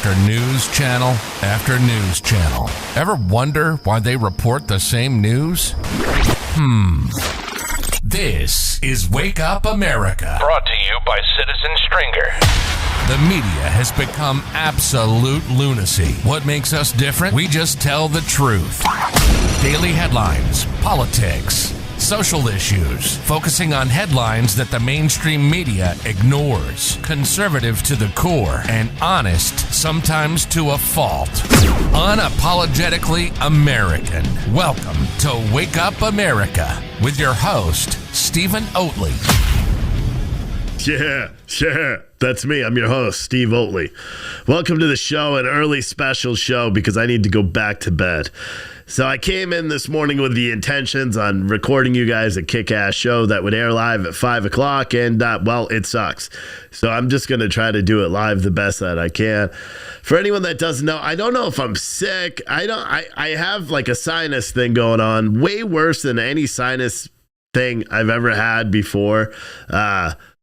after news channel after news channel. Ever wonder why they report the same news? This is Wake Up America. Brought to you by Citizen Stringer. The media has become absolute lunacy. What makes us different? We just tell the truth. Daily headlines, politics, social issues, focusing on headlines that the mainstream media ignores. Conservative to the core and honest, sometimes to a fault. Unapologetically American. Welcome to Wake Up America with your host, Stephen Oatley. Yeah, that's me. I'm your host, Steve Oatley. Welcome to the show, an early special show because I need to go back to bed. So I came in this morning with the intentions on recording you guys a kick-ass show that would air live at 5 o'clock, and, well, it sucks. So I'm just going to try to do it live the best that I can. For anyone that doesn't know, I don't know if I'm sick. I have like a sinus thing going on, way worse than any sinus thing I've ever had before.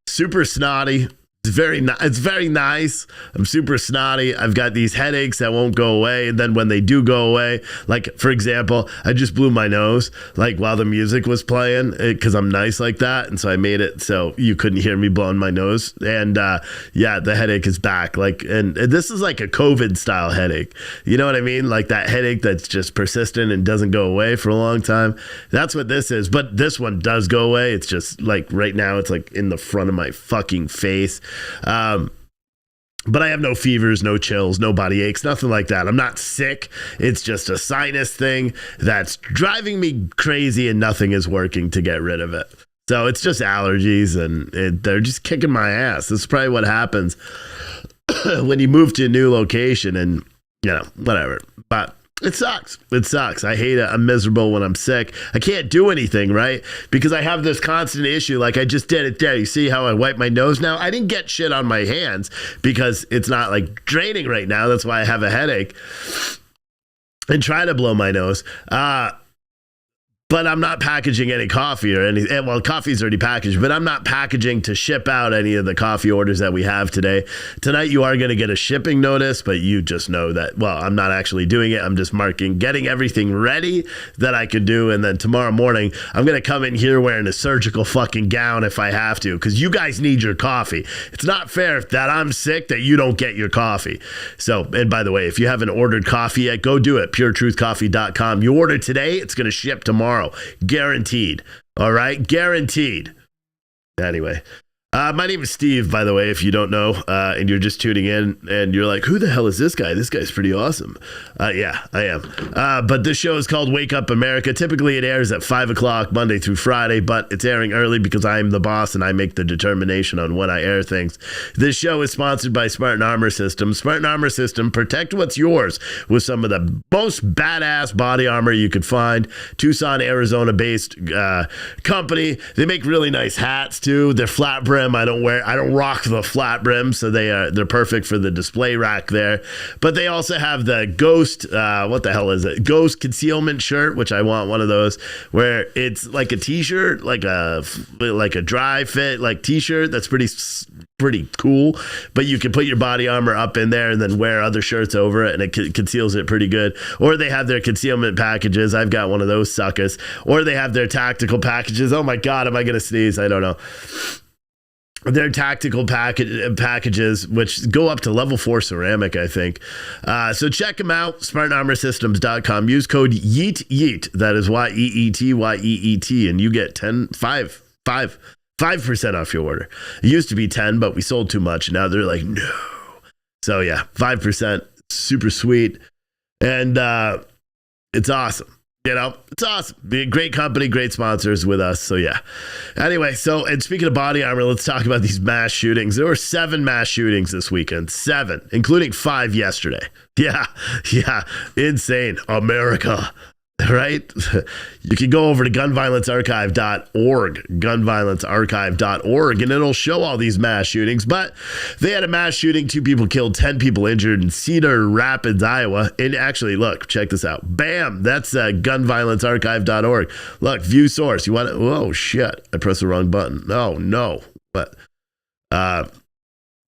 Super snotty. It's very nice. I'm super snotty. I've got these headaches that won't go away. And then when they do go away, like, for example, I just blew my nose, like, while the music was playing, because I'm nice like that. And so I made it so you couldn't hear me blowing my nose. And, yeah, the headache is back. Like, and this is like a COVID-style headache. You know what I mean? Like that headache that's just persistent and doesn't go away for a long time. That's what this is. But this one does go away. It's just, like, right now, it's, like, in the front of my fucking face. But I have no fevers, no chills, no body aches, nothing like that. I'm not sick. It's just a sinus thing that's driving me crazy and nothing is working to get rid of it. So it's just allergies and they're just kicking my ass. This is probably what happens when you move to a new location and, you know, whatever. But it sucks. It sucks. I hate it. I'm miserable when I'm sick. I can't do anything, right? Because I have this constant issue. Like I just did it there. You see how I wipe my nose now? I didn't get shit on my hands because it's not like draining right now. That's why I have a headache and try to blow my nose. But I'm not packaging any coffee or anything. Well, coffee's already packaged, but I'm not packaging to ship out any of the coffee orders that we have today. Tonight, you are going to get a shipping notice, but you just know that, well, I'm not actually doing it. I'm just getting everything ready that I could do. And then tomorrow morning, I'm going to come in here wearing a surgical fucking gown if I have to, because you guys need your coffee. It's not fair that I'm sick that you don't get your coffee. So, and by the way, if you haven't ordered coffee yet, go do it. puretruthcoffee.com. You order today, it's going to ship tomorrow. Guaranteed. All right? Guaranteed. Anyway, my name is Steve, by the way, if you don't know, and you're just tuning in and you're like, who the hell is this guy? This guy's pretty awesome. Yeah, I am. But this show is called Wake Up America. Typically, it airs at 5 o'clock Monday through Friday, but it's airing early because I'm the boss and I make the determination on when I air things. This show is sponsored by Smart & Armor System. Smart & Armor System, protect what's yours with some of the most badass body armor you could find. Tucson, Arizona-based company. They make really nice hats, too. They're flat brim. I don't rock the flat brim, so they're perfect for the display rack there. But they also have the Ghost, what the hell is it? Ghost concealment shirt, which I want one of those, where it's like a t-shirt, like a dry fit, like t-shirt that's pretty cool, but you can put your body armor up in there and then wear other shirts over it and it conceals it pretty good. Or they have their concealment packages. I've got one of those suckers. Or they have their tactical packages. Oh my God, am I going to sneeze? I don't know. Their tactical packages, which go up to level 4 ceramic, I think. So check them out, smartarmorsystems.com. Use code YEET, that is YEET, and you get 5% off your order. It used to be 10, but we sold too much. Now they're like, no. So yeah, 5%, super sweet. And it's awesome. You know, it's awesome. Be a great company, great sponsors with us. So, yeah. Anyway, and speaking of body armor, let's talk about these mass shootings. There were 7 mass shootings this weekend. 7, including 5 yesterday. Yeah. Insane. America. Right? You can go over to gunviolencearchive.org, and it'll show all these mass shootings. But they had a mass shooting, 2 people killed, 10 people injured in Cedar Rapids, Iowa. And actually, look, check this out. Bam! That's gunviolencearchive.org. Look, view source. You want to? Oh, shit. I pressed the wrong button. Oh, no. But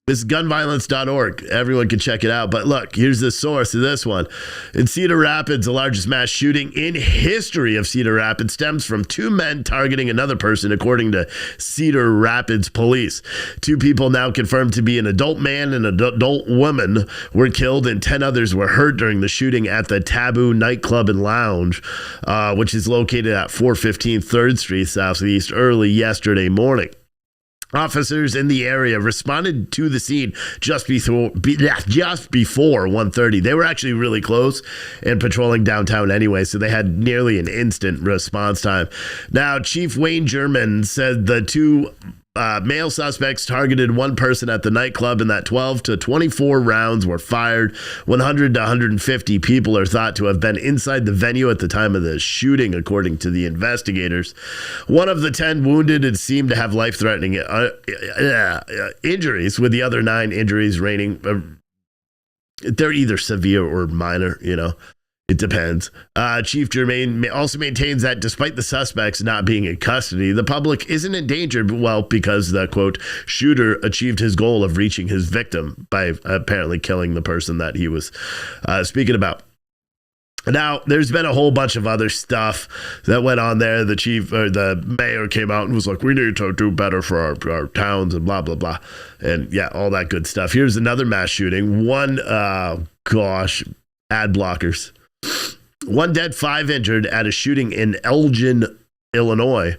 It's gunviolence.org. Everyone can check it out. But look, here's the source of this one. In Cedar Rapids, the largest mass shooting in history of Cedar Rapids stems from two men targeting another person, according to Cedar Rapids police. Two people now confirmed to be an adult man and an adult woman were killed, and 10 others were hurt during the shooting at the Taboo nightclub and lounge, which is located at 415 3rd Street Southeast early yesterday morning. Officers in the area responded to the scene just before 1:30. They were actually really close and patrolling downtown anyway, so they had nearly an instant response time. Now, Chief Wayne German said the two male suspects targeted one person at the nightclub and that 12 to 24 rounds were fired. 100 to 150 people are thought to have been inside the venue at the time of the shooting, according to the investigators. One of the 10 wounded and seemed to have life-threatening injuries, with the other 9 injuries raining. They're either severe or minor, It depends. Chief Germain also maintains that despite the suspects not being in custody, the public isn't endangered, because the, quote, shooter achieved his goal of reaching his victim by apparently killing the person that he was speaking about. Now, there's been a whole bunch of other stuff that went on there. The mayor came out and was like, we need to do better for our towns and blah, blah, blah. And yeah, all that good stuff. Here's another mass shooting. Ad blockers. 1 dead, 5 injured at a shooting in Elgin, Illinois.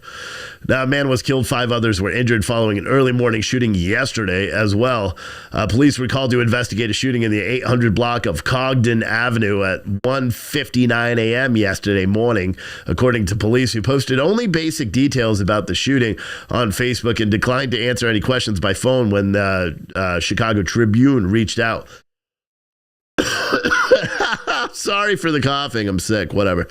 Now, a man was killed, 5 others were injured following an early morning shooting yesterday as well. Police were called to investigate a shooting in the 800 block of Cogden Avenue at 1:59 a.m. yesterday morning, according to police, who posted only basic details about the shooting on Facebook and declined to answer any questions by phone when the Chicago Tribune reached out. Sorry for the coughing. I'm sick. Whatever.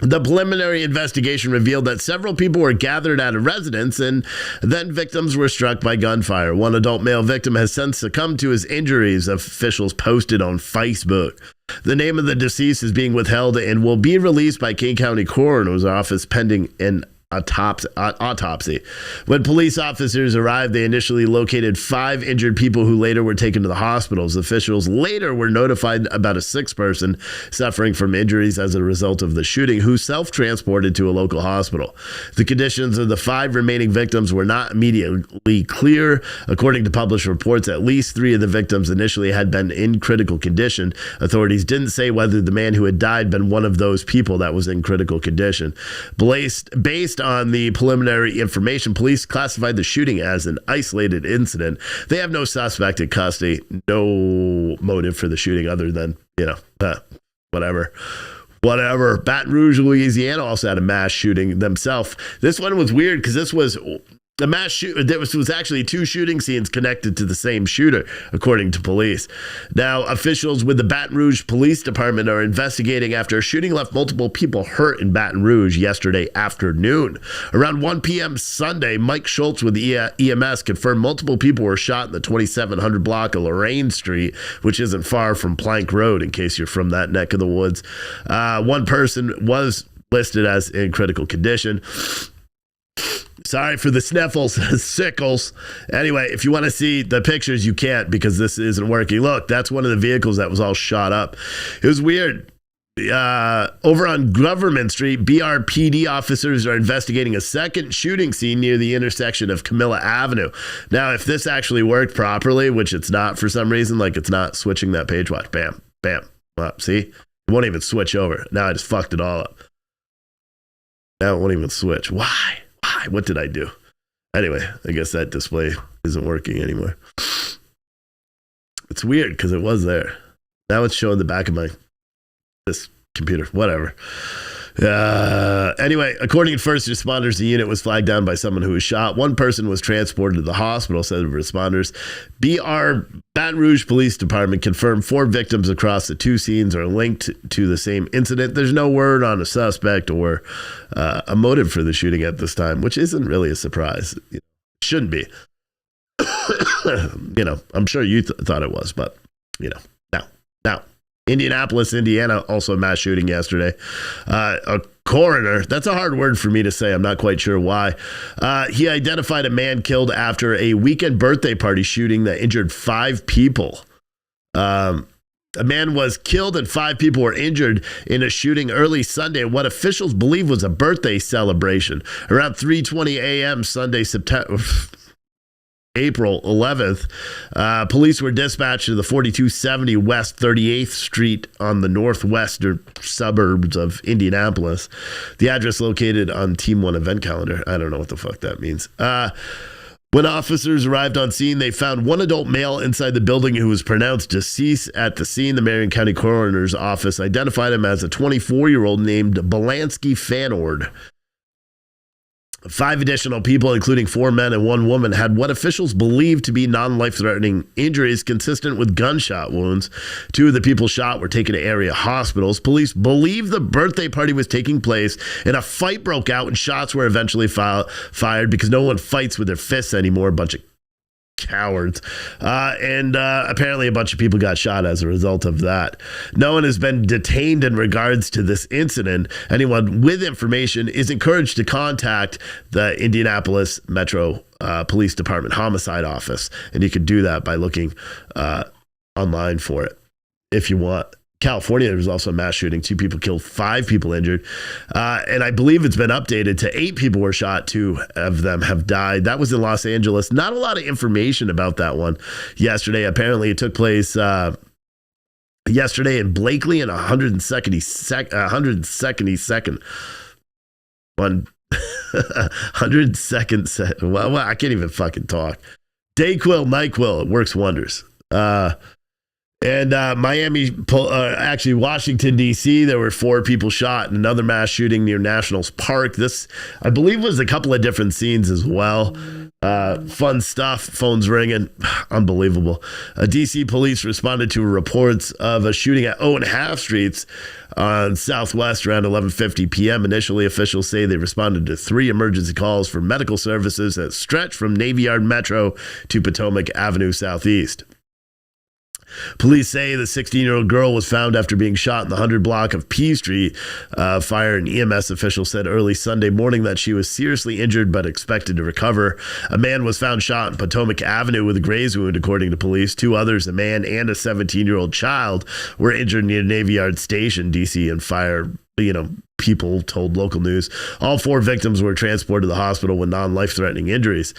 The preliminary investigation revealed that several people were gathered at a residence and then victims were struck by gunfire. One adult male victim has since succumbed to his injuries, officials posted on Facebook. The name of the deceased is being withheld and will be released by King County Coroner's Office pending an autopsy. When police officers arrived, they initially located 5 injured people who later were taken to the hospitals. Officials later were notified about a 6th person suffering from injuries as a result of the shooting, who self-transported to a local hospital. The conditions of the 5 remaining victims were not immediately clear. According to published reports, at least 3 of the victims initially had been in critical condition. Authorities didn't say whether the man who had died been one of those people that was in critical condition. Based on the preliminary information, police classified the shooting as an isolated incident. They have no suspect in custody, no motive for the shooting other than, whatever. Baton Rouge, Louisiana also had a mass shooting themselves. This one was weird because this was a mass shoot. There was actually 2 shooting scenes connected to the same shooter, according to police. Now, officials with the Baton Rouge Police Department are investigating after a shooting left multiple people hurt in Baton Rouge yesterday afternoon. Around 1 p.m. Sunday, Mike Schultz with the EMS confirmed multiple people were shot in the 2700 block of Lorraine Street, which isn't far from Plank Road, in case you're from that neck of the woods. One person was listed as in critical condition. Sorry for the sniffles, sickles. Anyway, if you want to see the pictures, you can't because this isn't working. Look, that's one of the vehicles that was all shot up. It was weird. Over on Government Street, BRPD officers are investigating a second shooting scene near the intersection of Camilla Avenue. Now, if this actually worked properly, which it's not for some reason, like it's not switching that page, watch, bam, bam, up, see? It won't even switch over. Now I just fucked it all up. Now it won't even switch. Why? What did I do? Anyway, I guess that display isn't working anymore. It's weird because it was there. Now it's showing the back of this computer. Whatever. Anyway, according to first responders, the unit was flagged down by someone who was shot. One person was transported to the hospital, said responders. Baton Rouge Police Department confirmed 4 victims across the 2 scenes are linked to the same incident. There's no word on a suspect or a motive for the shooting at this time, which isn't really a surprise. Shouldn't be. I'm sure you thought it was, but, Now. Indianapolis, Indiana, also a mass shooting yesterday. coroner, that's a hard word for me to say. I'm not quite sure why. He identified a man killed after a weekend birthday party shooting that injured 5 people. A man was killed and 5 people were injured in a shooting early Sunday at what officials believe was a birthday celebration. Around 3:20 a.m. Sunday, April 11th, police were dispatched to the 4270 West 38th Street on the northwestern suburbs of Indianapolis. The address located on Team 1 event calendar. I don't know what the fuck that means. When officers arrived on scene, they found one adult male inside the building who was pronounced deceased at the scene. The Marion County Coroner's Office identified him as a 24-year-old named Belansky Fanord. 5 additional people, including 4 men and 1 woman, had what officials believe to be non-life-threatening injuries consistent with gunshot wounds. 2 of the people shot were taken to area hospitals. Police believe the birthday party was taking place and a fight broke out and shots were eventually fired because no one fights with their fists anymore. A bunch of cowards. And apparently a bunch of people got shot as a result of that. No one has been detained in regards to this incident. Anyone with information is encouraged to contact the Indianapolis Metro Police Department Homicide Office. And you can do that by looking online for it if you want. California, there was also a mass shooting. 2 people killed, 5 people injured. And I believe it's been updated to 8 people were shot. 2 of them have died. That was in Los Angeles. Not a lot of information about that one yesterday. Apparently, it took place yesterday in Blakely and 172nd. 102nd. Well, I can't even fucking talk. Dayquil, NyQuil, it works wonders. And Miami, actually Washington, D.C., there were 4 people shot in another mass shooting near Nationals Park. This, I believe, was a couple of different scenes as well. Fun stuff. Phones ringing. Unbelievable. D.C. police responded to reports of a shooting at Owen Half Streets on Southwest around 11:50 p.m. Initially, officials say they responded to 3 emergency calls for medical services that stretch from Navy Yard Metro to Potomac Avenue Southeast. Police say the 16-year-old girl was found after being shot in the 100 block of P Street. Fire and EMS officials said early Sunday morning that she was seriously injured but expected to recover. A man was found shot in Potomac Avenue with a graze wound, according to police. 2 others, a man and a 17-year-old child, were injured near Navy Yard Station, D.C., and fire, people told local news. All 4 victims were transported to the hospital with non-life-threatening injuries.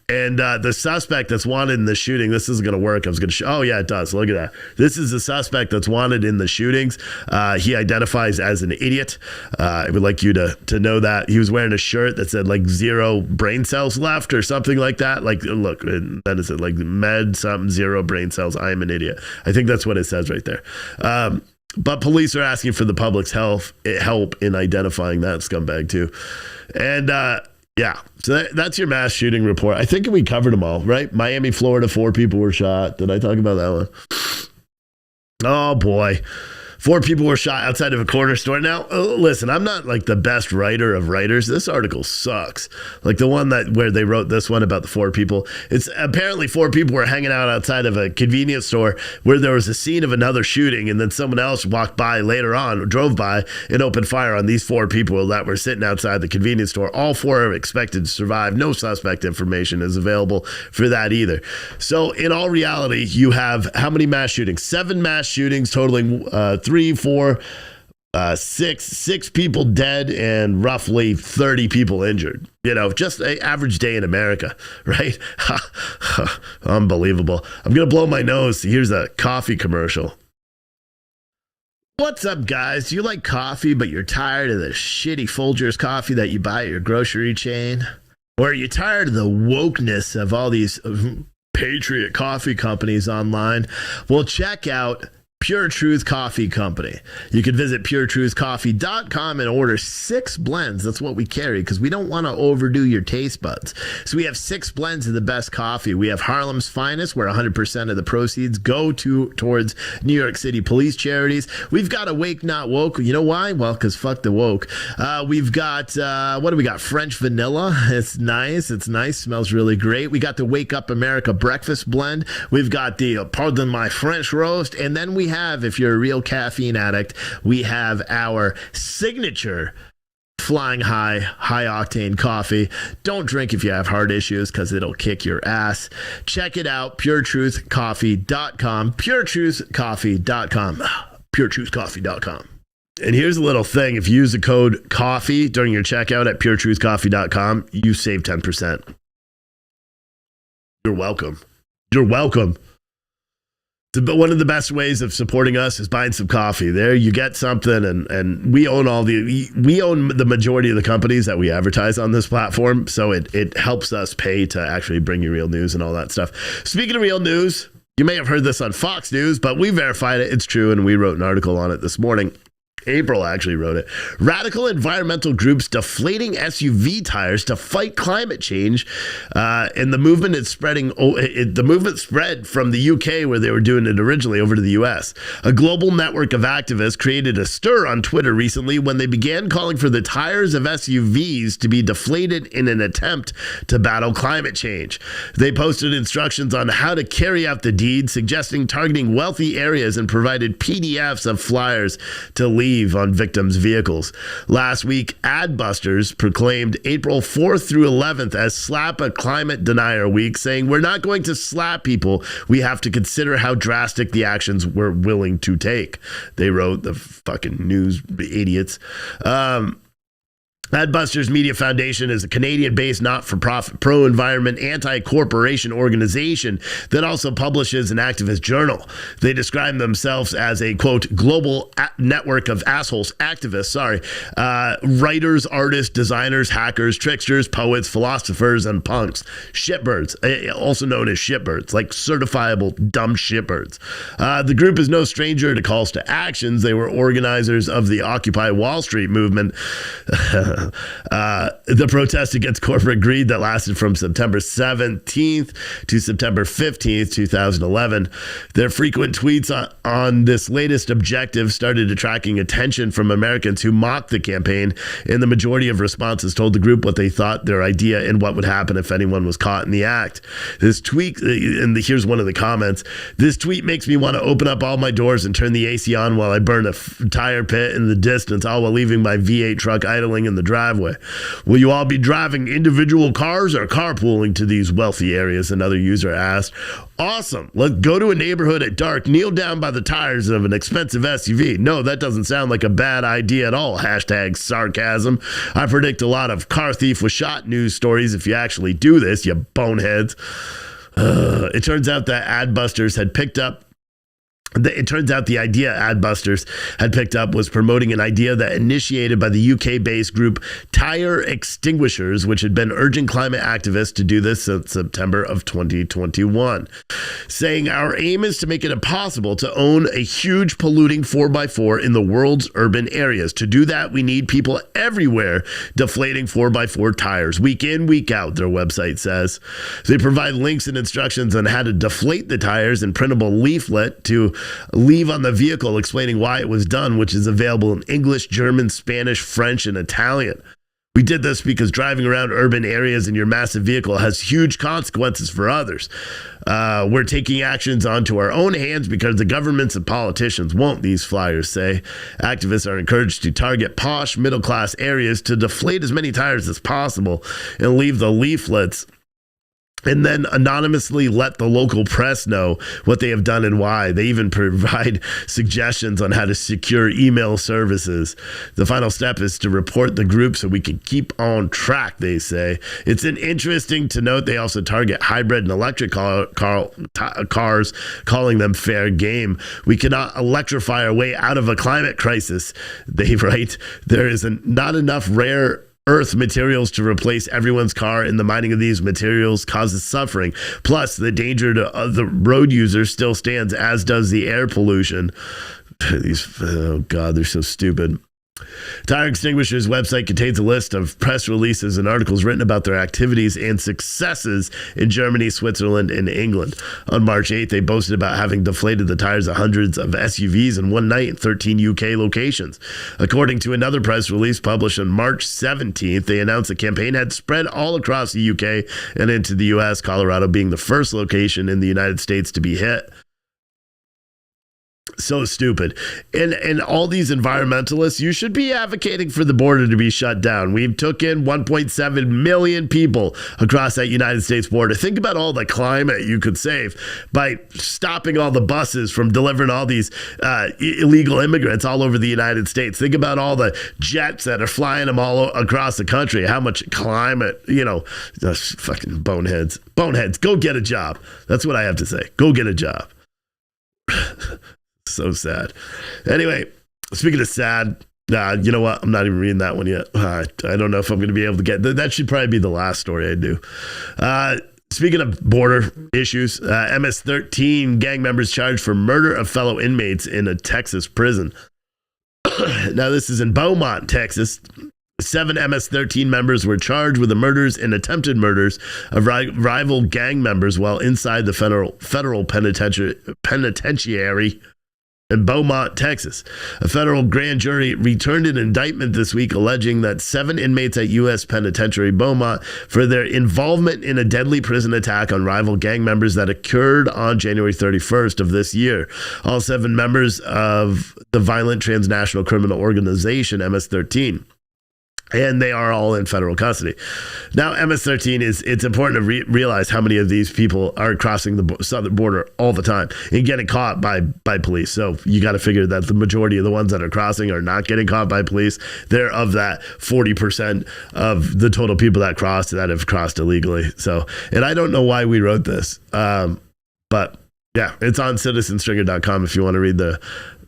And the suspect that's wanted in the shooting, this isn't going to work. I was going to oh, yeah, it does. Look at that. This is the suspect that's wanted in the shootings. He identifies as an idiot. I would like you to know that. He was wearing a shirt that said, 0 brain cells left or something like that. Look, and then it said, med something, 0 brain cells. I am an idiot. I think that's what it says right there. But police are asking for the public's help in identifying that scumbag, too. And, yeah, so that's your mass shooting report. I think we covered them all, right? Miami, Florida, 4 people were shot. Did I talk about that one? Oh, boy. 4 people were shot outside of a corner store. Now, listen, I'm not the best writer of writers. This article sucks. The one where they wrote this one about the 4 people. It's apparently 4 people were hanging out outside of a convenience store where there was a scene of another shooting, and then someone else walked by later on, drove by, and opened fire on these 4 people that were sitting outside the convenience store. All 4 are expected to survive. No suspect information is available for that either. So, in all reality, you have how many mass shootings? 7 mass shootings totaling 3, 4, 6 people dead and roughly 30 people injured. Just an average day in America, right? Unbelievable. I'm going to blow my nose. Here's a coffee commercial. What's up, guys? Do you like coffee, but you're tired of the shitty Folgers coffee that you buy at your grocery chain? Or are you tired of the wokeness of all these patriot coffee companies online? Well, check out Pure Truth Coffee Company. You can visit puretruthcoffee.com and order 6 blends. That's what we carry because we don't want to overdo your taste buds. So we have 6 blends of the best coffee. We have Harlem's Finest, where 100% of the proceeds go towards New York City police charities. We've got Awake Not Woke. You know why? Well, because fuck the woke. We've got, what do we got? French Vanilla. It's nice. Smells really great. We got the Wake Up America Breakfast Blend. We've got the Pardon My French Roast. And then we have, if you're a real caffeine addict, we have our signature Flying High octane coffee. Don't drink if you have heart issues because it'll kick your ass. Check it out, puretruthcoffee.com, puretruthcoffee.com, puretruthcoffee.com. And here's a little thing. If you use the code COFFEE during your checkout at puretruthcoffee.com, you save 10%. You're welcome. You're welcome. One of the best ways of supporting us is buying some coffee. There you get something, and we own the majority of the companies that we advertise on this platform, so it helps us pay to actually bring you real news and all that stuff. Speaking of real news, you may have heard this on Fox News, but we verified it. It's true, and we wrote an article on it this morning. April actually wrote it. Radical environmental groups deflating SUV tires to fight climate change, and the movement is spreading. The movement spread from the UK, where they were doing it originally, over to the US. A global network of activists created a stir on Twitter recently when they began calling for the tires of SUVs to be deflated in an attempt to battle climate change. They posted instructions on how to carry out the deed, suggesting targeting wealthy areas, and provided PDFs of flyers to leave on victims' vehicles. Last week, Adbusters proclaimed April 4th through 11th as Slap a Climate Denier Week, saying, "We're not going to slap people. We have to consider how drastic the actions we're willing to take." They wrote, the fucking news idiots. Adbusters Media Foundation is a Canadian-based not-for-profit, pro-environment, anti-corporation organization that also publishes an activist journal. They describe themselves as a, quote, global network of assholes, activists, writers, artists, designers, hackers, tricksters, poets, philosophers, and punks. Shitbirds, also known as shitbirds, like certifiable dumb shitbirds. The group is no stranger to calls to actions. They were organizers of the Occupy Wall Street movement. The protest against corporate greed that lasted from September 17th to September 15th, 2011. Their frequent tweets on this latest objective started attracting attention from Americans who mocked the campaign, and the majority of responses told the group what they thought their idea and what would happen if anyone was caught in the act. This tweet, and here's one of the comments, "This tweet makes me want to open up all my doors and turn the AC on while I burn a tire pit in the distance, all while leaving my V8 truck idling in the driveway. Will you all be driving individual cars or carpooling to these wealthy areas?" Another user asked. "Awesome. Let's go to a neighborhood at dark, kneel down by the tires of an expensive SUV. No, that doesn't sound like a bad idea at all. Hashtag sarcasm. I predict a lot of car thief was shot news stories if you actually do this, you boneheads." It turns out that Adbusters had picked up It turns out the idea Adbusters had picked up was promoting an idea that initiated by the UK-based group Tire Extinguishers, which had been urging climate activists to do this since September of 2021, saying, "Our aim is to make it impossible to own a huge polluting 4x4 in the world's urban areas. To do that, we need people everywhere deflating 4x4 tires, week in, week out," their website says. They provide links and instructions on how to deflate the tires and printable leaflet to leave on the vehicle explaining why it was done, which is available in English, German, Spanish, French, and Italian. "We did this because driving around urban areas in your massive vehicle has huge consequences for others. We're taking actions onto our own hands because the governments and politicians won't," these flyers say. Activists are encouraged to target posh, middle-class areas to deflate as many tires as possible and leave the leaflets, and then anonymously let the local press know what they have done and why. They even provide suggestions on how to secure email services. "The final step is to report the group so we can keep on track," they say. It's interesting to note they also target hybrid and electric cars, calling them fair game. "We cannot electrify our way out of a climate crisis," they write. "There is not enough rare earth materials to replace everyone's car, and the mining of these materials causes suffering. Plus, the danger to the road users still stands, as does the air pollution." Oh God, they're so stupid. Tire Extinguishers' website contains a list of press releases and articles written about their activities and successes in Germany, Switzerland, and England. On March 8th, they boasted about having deflated the tires of hundreds of SUVs in one night in 13 UK locations. According to another press release published on March 17th, they announced the campaign had spread all across the UK and into the US, Colorado being the first location in the United States to be hit. So stupid. And all these environmentalists, you should be advocating for the border to be shut down. We took in 1.7 million people across that United States border. Think about all the climate you could save by stopping all the buses from delivering all these illegal immigrants all over the United States. Think about all the jets that are flying them all across the country. How much climate, fucking boneheads. Boneheads, go get a job. That's what I have to say. Go get a job. So sad. Anyway, speaking of sad, you know what? I'm not even reading that one yet. I don't know if I'm going to be able to get that. Should probably be the last story I do. Speaking of border issues, MS-13 gang members charged for murder of fellow inmates in a Texas prison. Now, this is in Beaumont, Texas. 7 MS-13 members were charged with the murders and attempted murders of rival gang members while inside the federal penitentiary in Beaumont, Texas. A federal grand jury returned an indictment this week alleging that 7 inmates at U.S. Penitentiary Beaumont for their involvement in a deadly prison attack on rival gang members that occurred on January 31st of this year. All 7 members of the violent transnational criminal organization MS-13. And they are all in federal custody. Now, MS-13 it's important to realize how many of these people are crossing the southern border all the time and getting caught by police. So you got to figure that the majority of the ones that are crossing are not getting caught by police. They're of that 40% of the total people that have crossed illegally. So, and I don't know why we wrote this, but yeah, it's on citizenstringer.com if you want to read the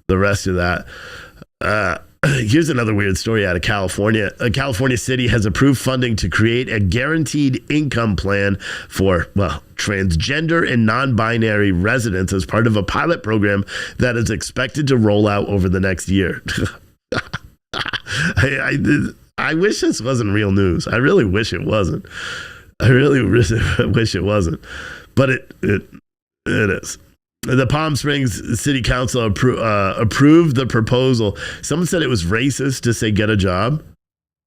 rest of that. Here's another weird story out of California. A California city has approved funding to create a guaranteed income plan for, transgender and non-binary residents as part of a pilot program that is expected to roll out over the next year. I wish this wasn't real news. I really wish it wasn't. I really wish it wasn't. But it is. The Palm Springs City Council approved the proposal. Someone said it was racist to say get a job.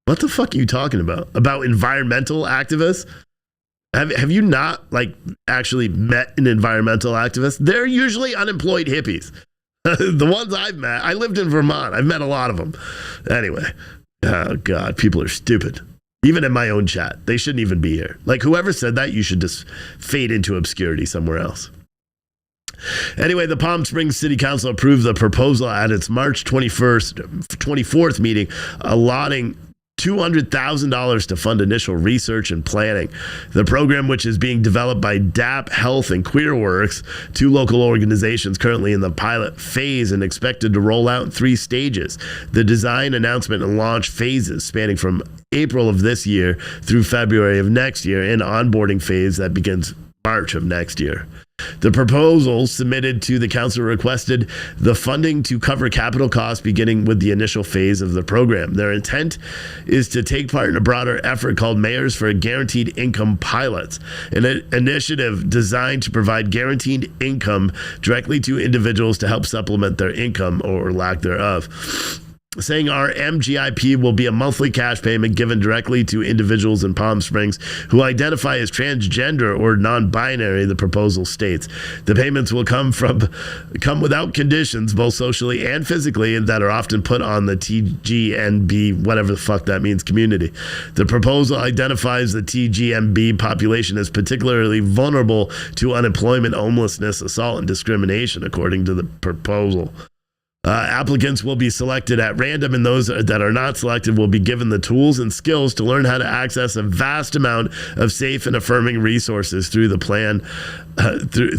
What the fuck are you talking about? About environmental activists? Have you not actually met an environmental activist? They're usually unemployed hippies. The ones I've met, I lived in Vermont. I've met a lot of them. Anyway, oh God, people are stupid. Even in my own chat, they shouldn't even be here. Whoever said that, you should just fade into obscurity somewhere else. Anyway, the Palm Springs City Council approved the proposal at its March 24th meeting, allotting $200,000 to fund initial research and planning. The program, which is being developed by DAP Health and QueerWorks, 2 local organizations currently in the pilot phase and expected to roll out in 3 stages. The design, announcement, and launch phases spanning from April of this year through February of next year, and onboarding phase that begins March of next year. The proposal submitted to the council requested the funding to cover capital costs beginning with the initial phase of the program. Their intent is to take part in a broader effort called Mayors for a Guaranteed Income Pilots, an initiative designed to provide guaranteed income directly to individuals to help supplement their income or lack thereof. Saying our MGIP will be a monthly cash payment given directly to individuals in Palm Springs who identify as transgender or non-binary, the proposal states. The payments will come without conditions, both socially and physically, and that are often put on the TGNB, whatever the fuck that means, community. The proposal identifies the TGNB population as particularly vulnerable to unemployment, homelessness, assault, and discrimination, according to the proposal. Applicants will be selected at random, and those that are not selected will be given the tools and skills to learn how to access a vast amount of safe and affirming resources through the plan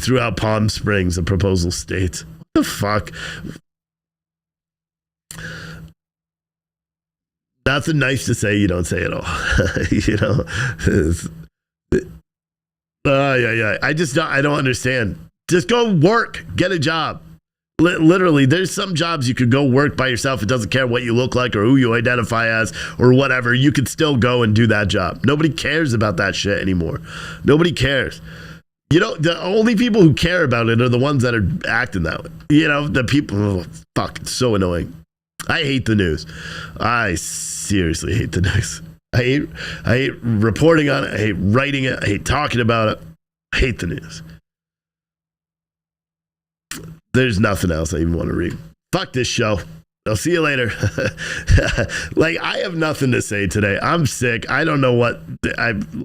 throughout Palm Springs, the proposal states. What the fuck? Nothing nice to say, you don't say at all. I don't understand. Just go work, get a job. Literally, there's some jobs you could go work by yourself. It doesn't care what you look like or who you identify as or whatever. You could still go and do that job. Nobody cares about that shit anymore. Nobody cares. The only people who care about it are the ones that are acting that way. The people, it's so annoying. I hate the news. I seriously hate the news. I hate reporting on it. I hate writing it. I hate talking about it. I hate the news. There's nothing else I even want to read. Fuck this show. I'll see you later. Like, I have nothing to say today. I'm sick. I don't know what.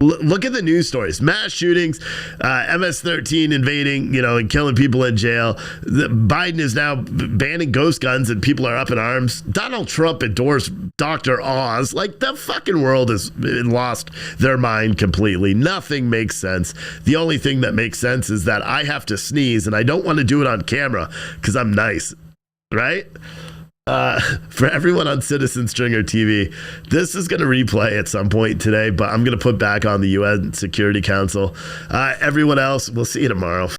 Look at the news stories. Mass shootings, MS-13 invading, and killing people in jail. Biden is now banning ghost guns and people are up in arms. Donald Trump endorsed Dr. Oz. Like, the fucking world has lost their mind completely. Nothing makes sense. The only thing that makes sense is that I have to sneeze and I don't want to do it on camera because I'm nice, right? For everyone on Citizen Stringer TV, this is going to replay at some point today, but I'm going to put back on the UN Security Council. Everyone else, we'll see you tomorrow.